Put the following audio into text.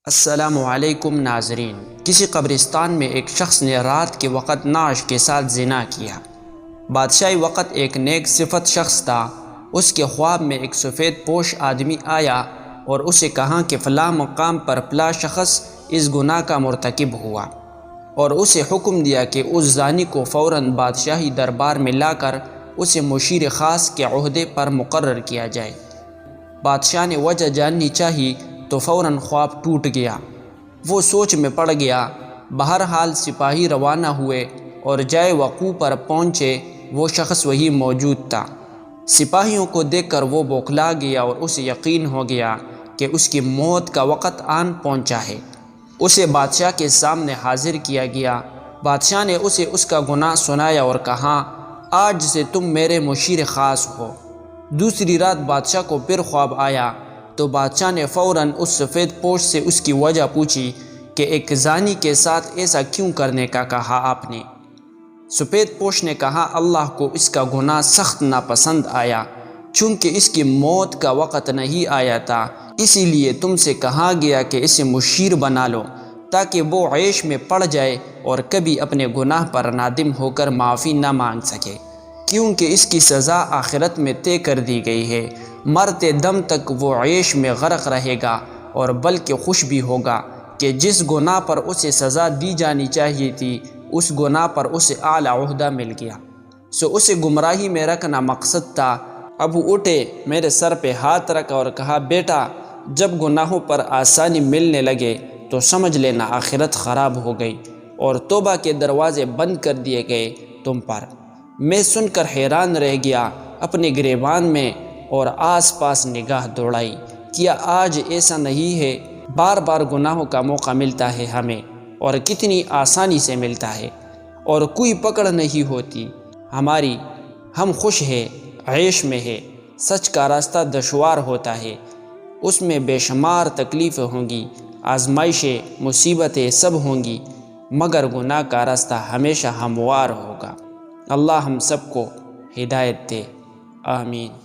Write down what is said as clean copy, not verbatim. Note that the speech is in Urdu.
السلام علیکم ناظرین۔ کسی قبرستان میں ایک شخص نے رات کے وقت نعش کے ساتھ زنا کیا۔ بادشاہی وقت ایک نیک صفت شخص تھا۔ اس کے خواب میں ایک سفید پوش آدمی آیا اور اسے کہا کہ فلاں مقام پر فلاں شخص اس گناہ کا مرتکب ہوا، اور اسے حکم دیا کہ اس زانی کو فوراً بادشاہی دربار میں لا کر اسے مشیر خاص کے عہدے پر مقرر کیا جائے۔ بادشاہ نے وجہ جاننی چاہی تو فوراً خواب ٹوٹ گیا۔ وہ سوچ میں پڑ گیا۔ بہرحال سپاہی روانہ ہوئے اور جائے وقوع پر پہنچے، وہ شخص وہی موجود تھا۔ سپاہیوں کو دیکھ کر وہ بوکھلا گیا اور اسے یقین ہو گیا کہ اس کی موت کا وقت آن پہنچا ہے۔ اسے بادشاہ کے سامنے حاضر کیا گیا۔ بادشاہ نے اسے اس کا گناہ سنایا اور کہا، آج سے تم میرے مشیر خاص ہو۔ دوسری رات بادشاہ کو پھر خواب آیا تو بادشاہ نے فوراً اس سفید پوش سے اس کی وجہ پوچھی کہ ایک زانی کے ساتھ ایسا کیوں کرنے کا کہا آپ نے؟ سفید پوش نے کہا، اللہ کو اس کا گناہ سخت ناپسند آیا، چونکہ اس کی موت کا وقت نہیں آیا تھا، اسی لیے تم سے کہا گیا کہ اسے مشیر بنا لو تاکہ وہ عیش میں پڑ جائے اور کبھی اپنے گناہ پر نادم ہو کر معافی نہ مانگ سکے، کیونکہ اس کی سزا آخرت میں طے کر دی گئی ہے۔ مرتے دم تک وہ عیش میں غرق رہے گا، اور بلکہ خوش بھی ہوگا کہ جس گناہ پر اسے سزا دی جانی چاہیے تھی اس گناہ پر اسے اعلیٰ عہدہ مل گیا۔ سو اسے گمراہی میں رکھنا مقصد تھا۔ اب وہ اٹھے، میرے سر پہ ہاتھ رکھا اور کہا، بیٹا جب گناہوں پر آسانی ملنے لگے تو سمجھ لینا آخرت خراب ہو گئی اور توبہ کے دروازے بند کر دیے گئے تم پر۔ میں سن کر حیران رہ گیا، اپنے گریبان میں اور آس پاس نگاہ دوڑائی۔ کیا آج ایسا نہیں ہے؟ بار بار گناہوں کا موقع ملتا ہے ہمیں، اور کتنی آسانی سے ملتا ہے، اور کوئی پکڑ نہیں ہوتی ہماری۔ ہم خوش ہیں، عیش میں ہے۔ سچ کا راستہ دشوار ہوتا ہے، اس میں بے شمار تکلیفیں ہوں گی، آزمائشیں، مصیبتیں سب ہوں گی، مگر گناہ کا راستہ ہمیشہ ہموار ہوگا۔ اللہ ہم سب کو ہدایت دے، آمین۔